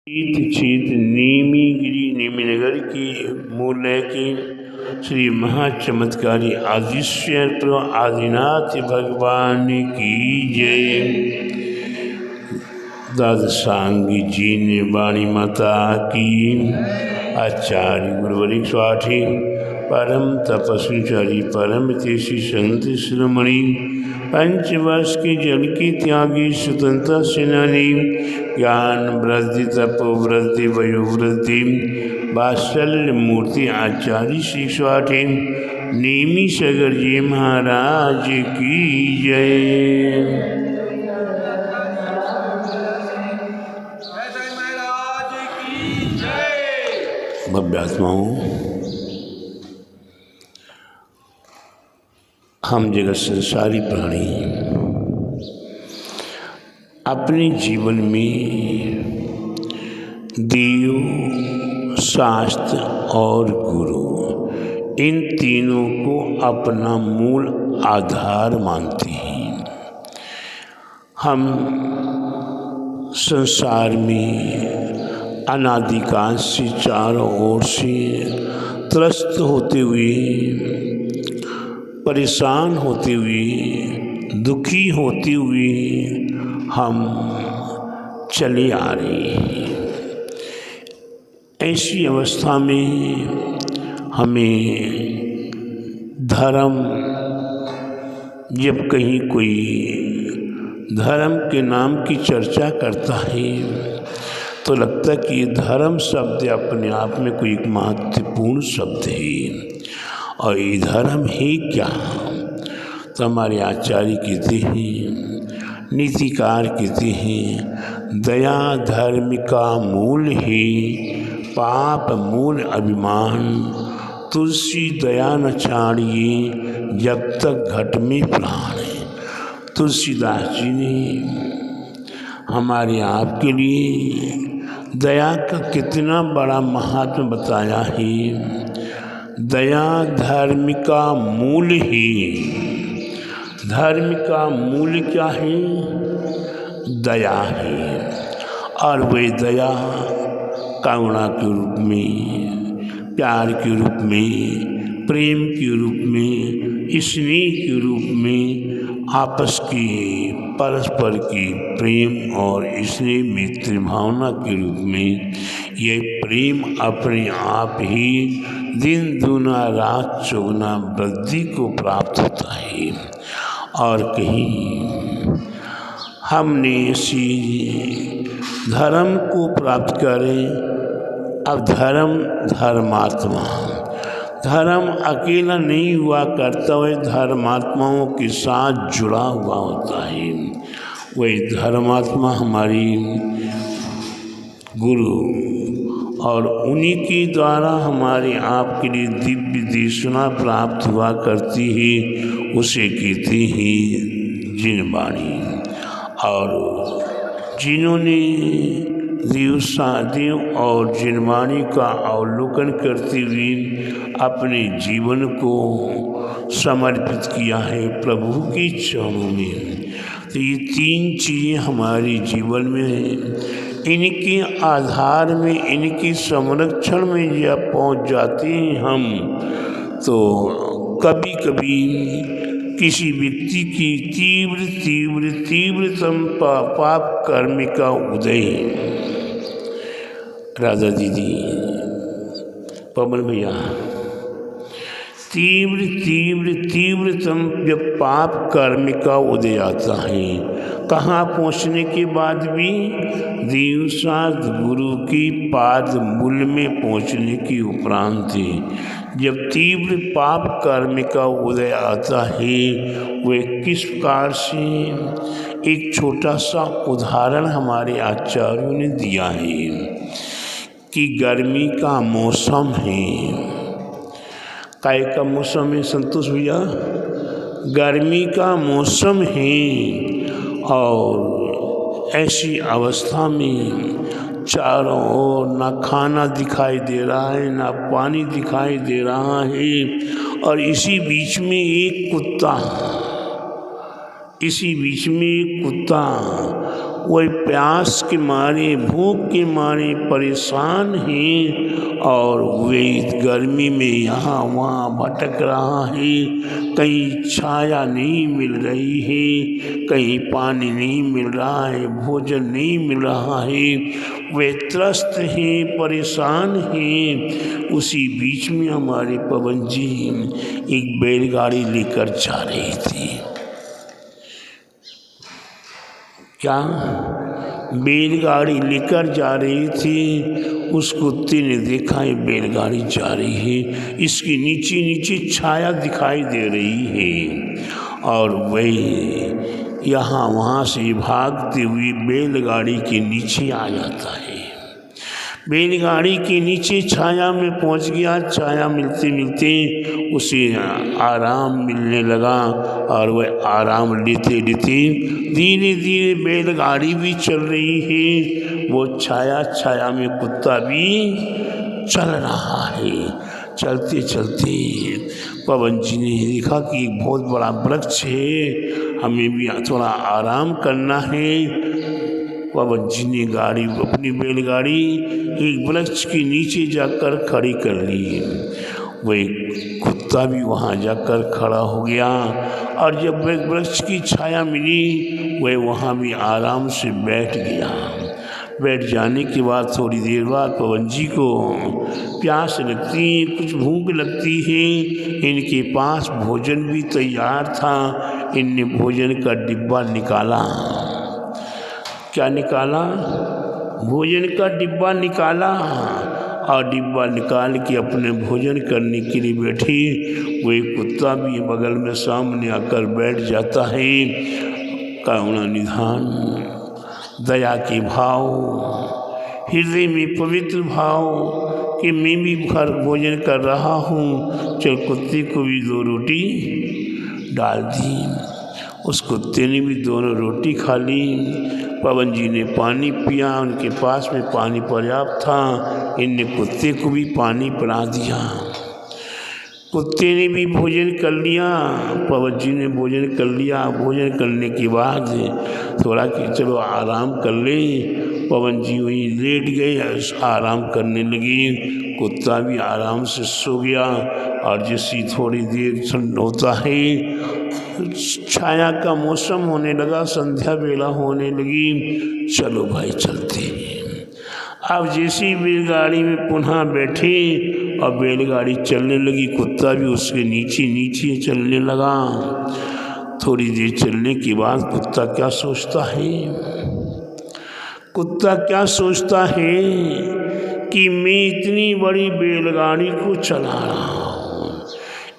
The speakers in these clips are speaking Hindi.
चित नीमिगिरी नीमिनगर की मूल्य की श्री महाचमत्कारी आदिश्वर आदिनाथ भगवान की जय। दादसांगी जी ने वाणी माता की। आचार्य गुरुवरी स्वाठी परम तपस्विचारी परम तेसी संत शिरोमणि पंचवर्ष के जल की त्यागी स्वतंत्रता सेनानी ज्ञान वृद्धि तपोवृद्धि वयोवृद्धि वात्सल्य मूर्ति आचार्य श्री स्वाठी नेमी सगर जी महाराज की जय। भव्यात्माओं, हम जगत संसारी प्राणी अपने जीवन में देव, शास्त्र और गुरु इन तीनों को अपना मूल आधार मानते हैं। हम संसार में अनादिकाल से चारों ओर से त्रस्त होते हुए, परेशान होते हुए, दुखी होते हुए हम चले आ रहे हैं। ऐसी अवस्था में हमें धर्म, जब कहीं कोई धर्म के नाम की चर्चा करता है तो लगता है कि धर्म शब्द अपने आप में कोई एक महत्वपूर्ण शब्द है। और ये धर्म है क्या? तो हमारे आचार्य कहते हैं, नीतिकार कहते हैं, दया धर्म का मूल है, पाप मूल अभिमान, तुलसी दया न छाड़िए जब तक घट में प्राण है। तुलसीदास जी ने हमारे आपके लिए दया का कितना बड़ा महत्व बताया है। दया धर्म का मूल है। धर्म का मूल क्या है? दया है। और वह दया करुणा के रूप में, प्यार के रूप में, प्रेम के रूप में, स्नेह के रूप में, आपस की परस्पर की प्रेम और स्नेह मित्र भावना के रूप में ये प्रेम अपने आप ही दिन दूना रात चौगुना वृद्धि को प्राप्त होता है। और कहीं हमने इसी धर्म को प्राप्त करें। अब धर्म धर्मात्मा, धर्म अकेला नहीं हुआ करता, वह धर्मात्माओं के साथ जुड़ा हुआ होता है। वही धर्मात्मा हमारी गुरु और उन्हीं के द्वारा हमारे आपके लिए दिव्य देशना प्राप्त हुआ करती है। उसे कहते हैं जिनवाणी। और जिन्होंने देव और जिनवाणी का अवलोकन करते हुए अपने जीवन को समर्पित किया है प्रभु के चरणों में, तो ये तीन चीज़ें हमारे जीवन में हैं। इनके आधार में, इनके संरक्षण में जब पहुंच जाते हैं हम, तो कभी कभी किसी व्यक्ति की तीव्रतम पाप कर्म का उदय, राधा दीदी, पवन भैया, तीव्रतम जब पाप कर्म का उदय आता है, कहाँ पहुँचने के बाद भी देव शास्त्र गुरु की पाद मूल में पहुँचने के उपरांत जब तीव्र पाप कर्म का उदय आता है, वह किस प्रकार से, एक छोटा सा उदाहरण हमारे आचार्यों ने दिया है कि गर्मी का मौसम है। काय का मौसम है संतोष भैया? गर्मी का मौसम है। और ऐसी अवस्था में चारों ओर ना खाना दिखाई दे रहा है, ना पानी दिखाई दे रहा है। और इसी बीच में एक कुत्ता वही प्यास के मारे भूख के मारे परेशान हैं और वे गर्मी में यहाँ वहाँ भटक रहा है। कहीं छाया नहीं मिल रही है, कहीं पानी नहीं मिल रहा है, भोजन नहीं मिल रहा है, वे त्रस्त हैं, परेशान हैं। उसी बीच में हमारे पवन जी एक बैलगाड़ी लेकर जा रही थी। क्या बैलगाड़ी लेकर जा रही थी। उस कुत्ते ने देखा ये बैलगाड़ी जा रही है, इसकी नीचे नीचे छाया दिखाई दे रही है और वही यहाँ वहाँ से भागते हुए बैलगाड़ी के नीचे आ जाता है। बैलगाड़ी के नीचे छाया में पहुंच गया। छाया मिलते मिलते उसे आराम मिलने लगा और वह आराम लेते लेते धीरे धीरे बैलगाड़ी भी चल रही है। वो छाया में कुत्ता भी चल रहा है। चलते चलते पवन जी ने देखा कि एक बहुत बड़ा वृक्ष है, हमें भी थोड़ा आराम करना है। पवन जी ने अपनी बैलगाड़ी एक वृक्ष के नीचे जाकर खड़ी कर ली। वह कुत्ता भी वहाँ जाकर खड़ा हो गया और जब वृक्ष की छाया मिली वह वहाँ भी आराम से बैठ गया। बैठ जाने के बाद थोड़ी देर बाद पवन जी को प्यास लगती है, कुछ भूख लगती है। इनके पास भोजन भी तैयार था। इनने भोजन का डिब्बा निकाला। क्या निकाला? भोजन का डिब्बा निकाला और डिब्बा निकाल के अपने भोजन करने के लिए बैठी। वही कुत्ता भी बगल में सामने आकर बैठ जाता है। करुणा निधान, दया के भाव, हृदय में पवित्र भाव कि मैं भी घर भोजन कर रहा हूँ, चल कुत्ते को भी 2 रोटी डाल दी। उस कुत्ते ने भी दोनों रोटी खा ली। पवन जी ने पानी पिया, उनके पास में पानी पर्याप्त था। इनने कुत्ते को भी पानी पिला दिया। कुत्ते ने भी भोजन कर लिया, पवन जी ने भोजन कर लिया। भोजन करने के बाद थोड़ा कि चलो आराम कर ले, पवन जी वहीं लेट गए, आराम करने लगे। कुत्ता भी आराम से सो गया और जैसी थोड़ी देर ठंड होता है, छाया का मौसम होने लगा, संध्या बेला होने लगी। चलो भाई चलते हैं। अब जैसी बैलगाड़ी में पुनः बैठे और बैलगाड़ी चलने लगी, कुत्ता भी उसके नीचे नीचे चलने लगा। थोड़ी देर चलने के बाद कुत्ता क्या सोचता है? कुत्ता क्या सोचता है कि मैं इतनी बड़ी बैलगाड़ी को चला रहा हूँ,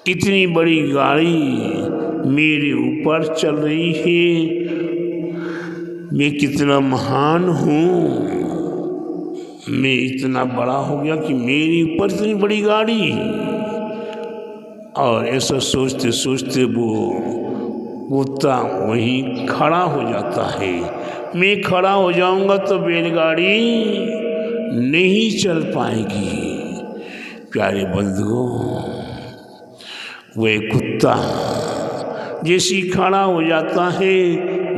इतनी बड़ी गाड़ी मेरे ऊपर चल रही है, मैं कितना महान हूँ, मैं इतना बड़ा हो गया कि मेरे ऊपर इतनी बड़ी गाड़ी। और ऐसा सोचते सोचते वो कुत्ता वहीं खड़ा हो जाता है। मैं खड़ा हो जाऊंगा तो बैलगाड़ी नहीं चल पाएगी। प्यारे बंधुओं, वह कुत्ता जैसी खड़ा हो जाता है,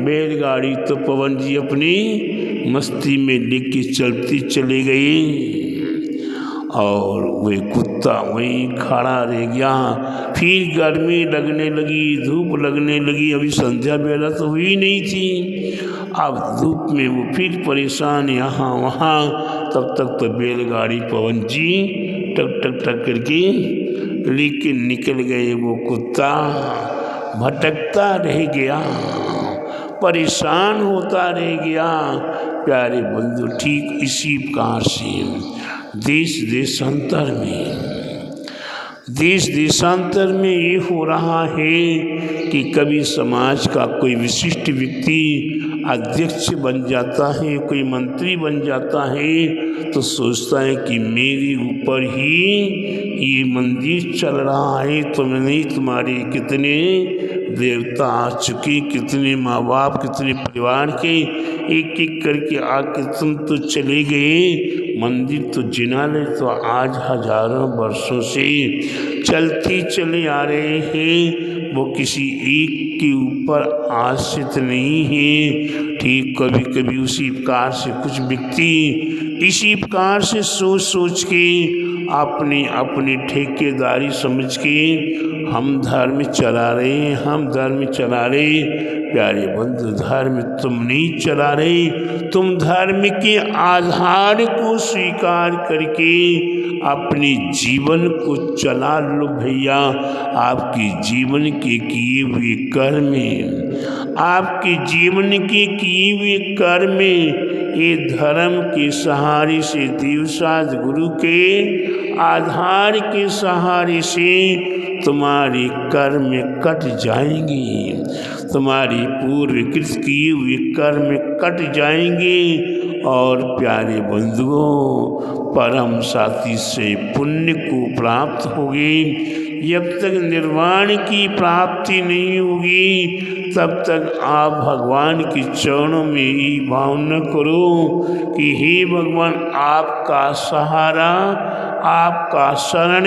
बैलगाड़ी तो पवन जी अपनी मस्ती में लेके चलती चले गई और वह कुत्ता वहीं खड़ा रह गया। फिर गर्मी लगने लगी, धूप लगने लगी। अभी संध्या बेला तो हुई नहीं थी। अब धूप में वो फिर परेशान यहाँ वहाँ। तब तक तो बैलगाड़ी पवन जी टक टक टक करके लेके निकल गए। वो कुत्ता भटकता रह गया, परेशान होता रह गया। प्यारे बंधु, ठीक इसी प्रकार से देश देशांतर में ये हो रहा है कि कभी समाज का कोई विशिष्ट व्यक्ति अध्यक्ष बन जाता है, कोई मंत्री बन जाता है, तो सोचता है कि मेरे ऊपर ही ये मंदिर चल रहा है, तो मैंने तुम्हारे कितने देवता आ चुके, कितने माँ बाप, कितने परिवार के एक एक करके आके तुम तो चले गए, मंदिर तो जिनालय तो आज हजारों वर्षों से चलती चले आ रहे हैं, वो किसी एक के ऊपर आश्रित नहीं है। ठीक कभी कभी उसी प्रकार से कुछ व्यक्ति इसी प्रकार से सोच सोच के अपनी अपनी ठेकेदारी समझ के हम धर्म चला रहे हैं, हम धर्म चला रहे। प्यारे बंधु, धर्म तुम नहीं चला रहे, तुम धर्म के आधार को स्वीकार करके अपने जीवन को चला लो भैया। आपके जीवन के किए हुए कर्म, आपके जीवन के किए हुए कर्म ये धर्म के सहारे से, देवसाद गुरु के आधार के सहारे से तुम्हारे कर्म कट जाएंगे, तुम्हारी पूर्वकृत किए हुए कर्म कट जाएंगे। और प्यारे बंधुओं, परम साथी से पुण्य को प्राप्त होगी। जब तक निर्वाण की प्राप्ति नहीं होगी तब तक आप भगवान के चरणों में ही भावना करो कि हे भगवान, आपका सहारा, आपका शरण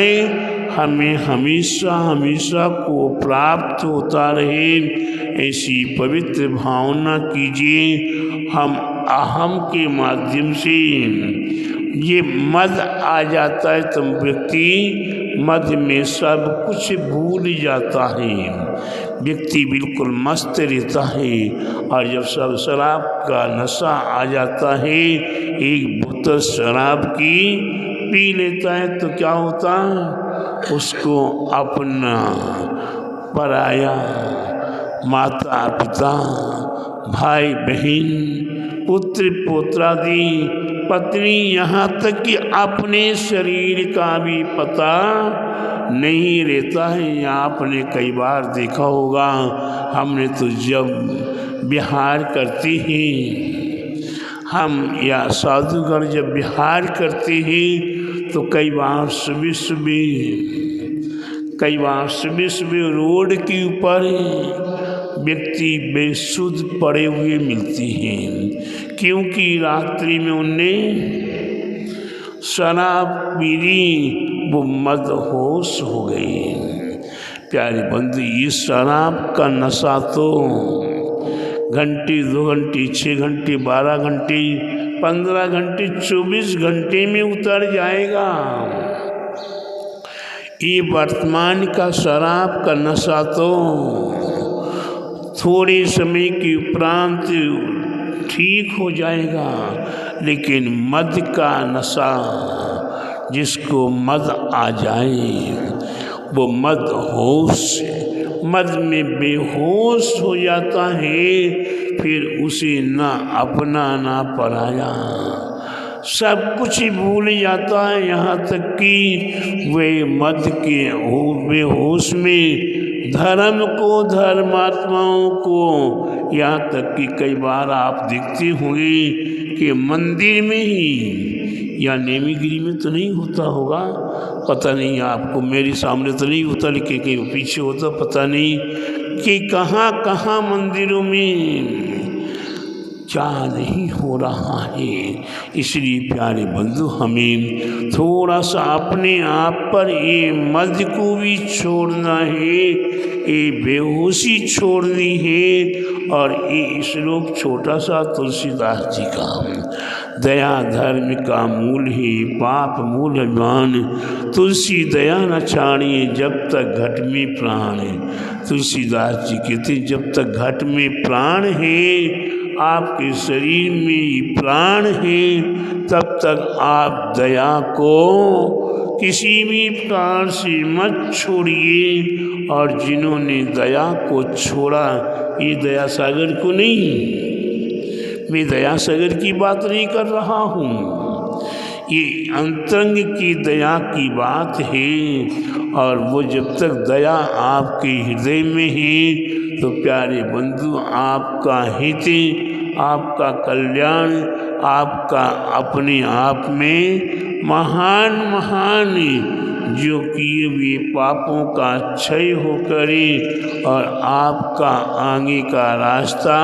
हमें हमेशा हमेशा को प्राप्त होता रहे। ऐसी पवित्र भावना कीजिए। हम अहम के माध्यम से ये मद आ जाता है तो व्यक्ति मद में सब कुछ भूल जाता है, व्यक्ति बिल्कुल मस्त रहता है। और जब सब शराब का नशा आ जाता है, एक बोतल शराब की पी लेता है तो क्या होता है, उसको अपना पराया, माता पिता, भाई बहन, पुत्र पोत्रादि, पत्नी, यहाँ तक कि अपने शरीर का भी पता नहीं रहता है। आपने कई बार देखा होगा, हमने तो जब विहार करते हैं, हम या साधुगण जब विहार करते हैं तो कई बार सुबह सुबह रोड के ऊपर व्यक्ति बेसुध पड़े हुए मिलते हैं, क्योंकि रात्रि में उनने शराब पी ली, वो मदहोश हो गए। प्यारे बंधु, ये शराब का नशा तो घंटे, 2 घंटे, 6 घंटे, 12 घंटे, 15 घंटे, 24 घंटे में उतर जाएगा। ये वर्तमान का शराब का नशा तो थोड़े समय के उपरांत ठीक हो जाएगा, लेकिन मद का नशा, जिसको मद आ जाए वो मद में बेहोश हो जाता है, फिर उसे ना अपना ना पराया, सब कुछ ही भूल जाता है। यहाँ तक कि वे मद के बेहोश में धर्म को, धर्मात्माओं को, यहाँ तक कि कई बार आप देखते होंगे कि मंदिर में ही या नेमीगिरी में तो नहीं होता होगा, पता नहीं आपको, मेरे सामने तो नहीं होता, लेकिन कहीं पीछे होता, पता नहीं कि कहाँ कहाँ मंदिरों में क्या नहीं हो रहा है। इसलिए प्यारे बंधु, हमें थोड़ा सा अपने आप पर ये मद को भी छोड़ना है, ये बेहोशी छोड़नी है। और ये श्लोक छोटा सा तुलसीदास जी का, दया धर्म का मूल है, पाप मूल अभिमान, तुलसी दया न छाड़िए जब तक घट में प्राण है। तुलसीदास जी कहते, जब तक घट में प्राण है, आपके शरीर में प्राण है, तब तक आप दया को किसी भी प्रकार से मत छोड़िए। और जिन्होंने दया को छोड़ा, ये दया सागर को नहीं, मैं दया सागर की बात नहीं कर रहा हूँ, ये अंतरंग की दया की बात है। और वो जब तक दया आपके हृदय में है तो प्यारे बंधु, आपका हित, आपका कल्याण, आपका अपने आप में महान महान जो किए हुए पापों का क्षय हो करे और आपका आगे का रास्ता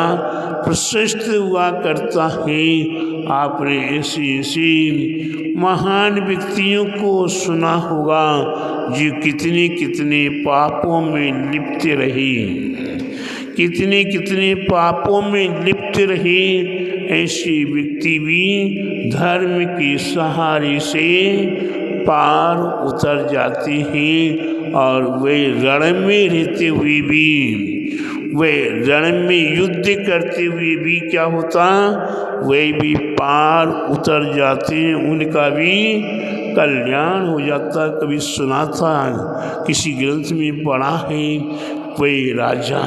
प्रशस्त हुआ करता है। आपने ऐसे ऐसे महान व्यक्तियों को सुना होगा जो कितने कितने पापों में लिप्त रहे, कितने कितने पापों में लिप्त रहे। ऐसे व्यक्ति भी धर्म के सहारे से पार उतर जाते हैं और वे रण में रहते हुए भी, वे रण में युद्ध करते हुए भी क्या होता, वे भी पार उतर जाते हैं, उनका भी कल्याण हो जाता। कभी सुना था, किसी ग्रंथ में पढ़ा है, वे राजा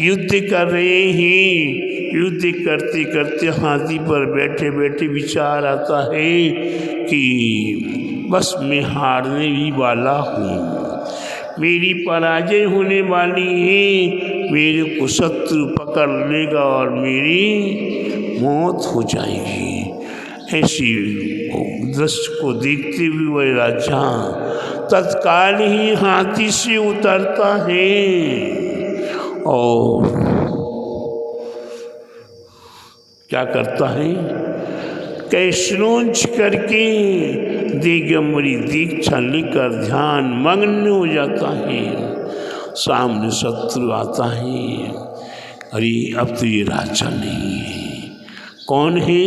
युद्ध कर रहे हैं, युद्ध करते करते हाथी पर बैठे बैठे विचार आता है कि बस मैं हारने ही वाला हूँ, मेरी पराजय होने वाली है, मेरे को शत्रु पकड़ लेगा और मेरी मौत हो जाएगी। ऐसी दृश्य को देखते हुए वह राजा तत्काल ही हाथी से उतरता है और क्या करता है, कैसनोंच करके दिगंबरी दीक्षा लेकर ध्यान मग्न हो जाता है। सामने शत्रु आता है, अरे अब तो ये राजा नहीं है, कौन है,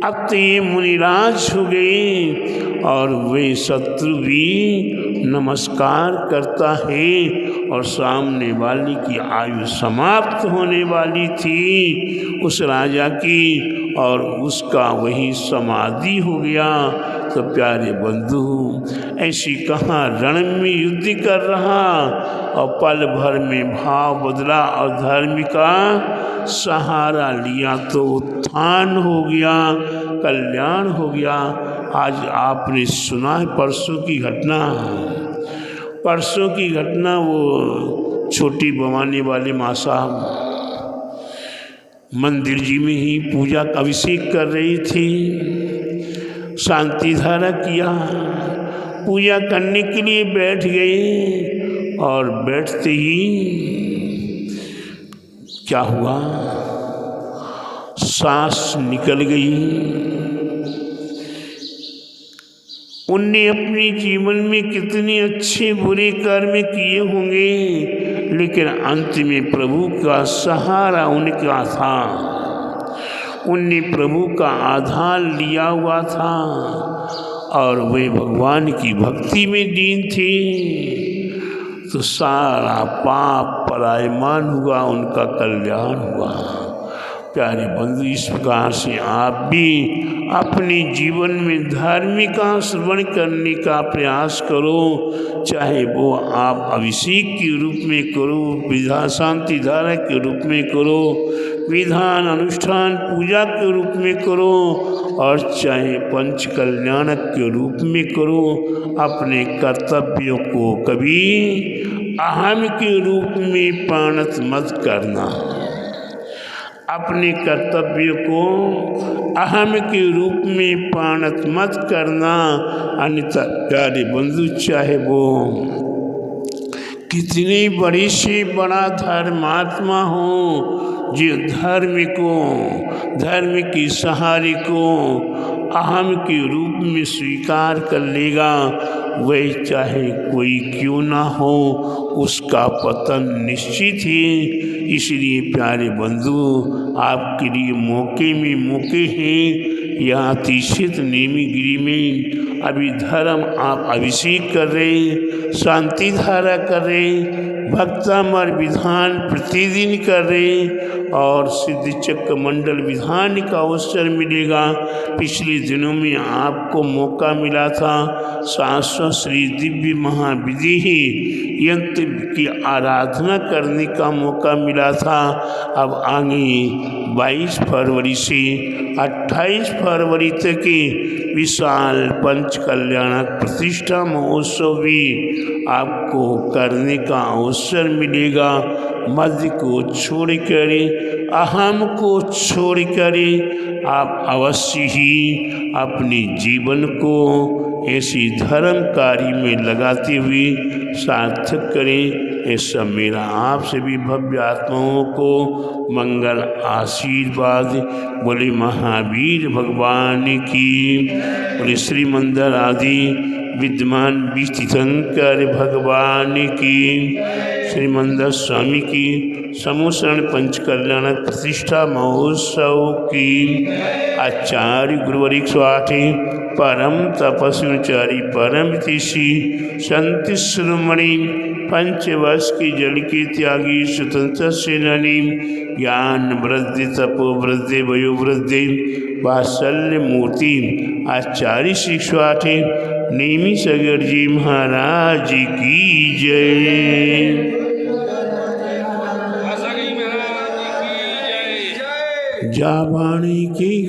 अब तो ये मुनिराज हो गए। और वे शत्रु भी नमस्कार करता है और सामने वाली की आयु समाप्त होने वाली थी उस राजा की, और उसका वही समाधि हो गया। तो प्यारे बंधु, ऐसी कहाँ रण में युद्ध कर रहा और पल भर में भाव बदला और धर्म का सहारा लिया तो उत्थान हो गया, कल्याण हो गया। आज आपने सुना है परसों की घटना, परसों की घटना, वो छोटी भवानी वाले माँ साहब मंदिर जी में ही पूजा का अभिषेक कर रही थी, शांति धारा किया, पूजा करने के लिए बैठ गए और बैठते ही क्या हुआ, सांस निकल गई। उनने अपने जीवन में कितने अच्छे बुरे कर्म किए होंगे, लेकिन अंत में प्रभु का सहारा उनका था, उनने प्रभु का आधार लिया हुआ था और वे भगवान की भक्ति में लीन थे। तो सारा पाप पलायमान हुआ, उनका कल्याण हुआ। प्यारे बंधु, इस प्रकार से आप भी अपने जीवन में धार्मिक का श्रवण करने का प्रयास करो, चाहे वो आप अभिषेक के रूप में करो, विधा शांति धारा के रूप में करो, विधान अनुष्ठान पूजा के रूप में करो, और चाहे पंच कल्याणक के रूप में करो। अपने कर्तव्यों को कभी अहम के रूप में पाणत मत करना, अपने कर्तव्य को अहम के रूप में पाणत मत करना। अन्यथा प्यारे बंधु, चाहे वो कितने बड़े से बड़ा धर्मात्मा हो, जो धर्म को, धर्म के सहारे को अहम के रूप में स्वीकार कर लेगा, वह चाहे कोई क्यों ना हो, उसका पतन निश्चित है। इसलिए प्यारे बंधु, आपके लिए मौके में मौके हैं। यहाँ तीक्षित नेमीगिरी में अभी धर्म आप अभिषेक कर रहे, शांति धारा कर रहे, भक्तामर विधान प्रतिदिन कर रहे और सिद्ध चक्र मंडल विधान का अवसर मिलेगा। पिछले दिनों में आपको मौका मिला था शाश्वत श्री दिव्य महाविधि यंत्र की आराधना करने का मौका मिला था। अब आगे 22 फरवरी से 28 फरवरी तक के विशाल पंच कल्याणक प्रतिष्ठा महोत्सव भी आपको करने का अवसर मिलेगा। मध्य को छोड़कर, अहम को छोड़कर आप अवश्य ही अपने जीवन को ऐसी धर्म कार्य में लगाते हुए सार्थक करें। इस सब मेरा आपसे भी भव्य आत्माओं को मंगल आशीर्वाद। बोले महावीर भगवान की, बोले श्री मंदिर आदि विद्यमान तीर्थंकर भगवान की, श्री मंदिर स्वामी की समूषण पंचकल्याण प्रतिष्ठा महोत्सव की। आचार्य गुरुवरिक स्वाठी परम तपस्विचारी परम ऋषि संत शिरोमणि पंचवर्ष की जल के त्यागी स्वतंत्र सेनानी ज्ञान वृद्धि तपो वृद्धि वयो वृद्धि वात्सल्य मूर्ति आचार्य शिक्षाठी नेमी सगर जी महाराज की जय। जावाणी की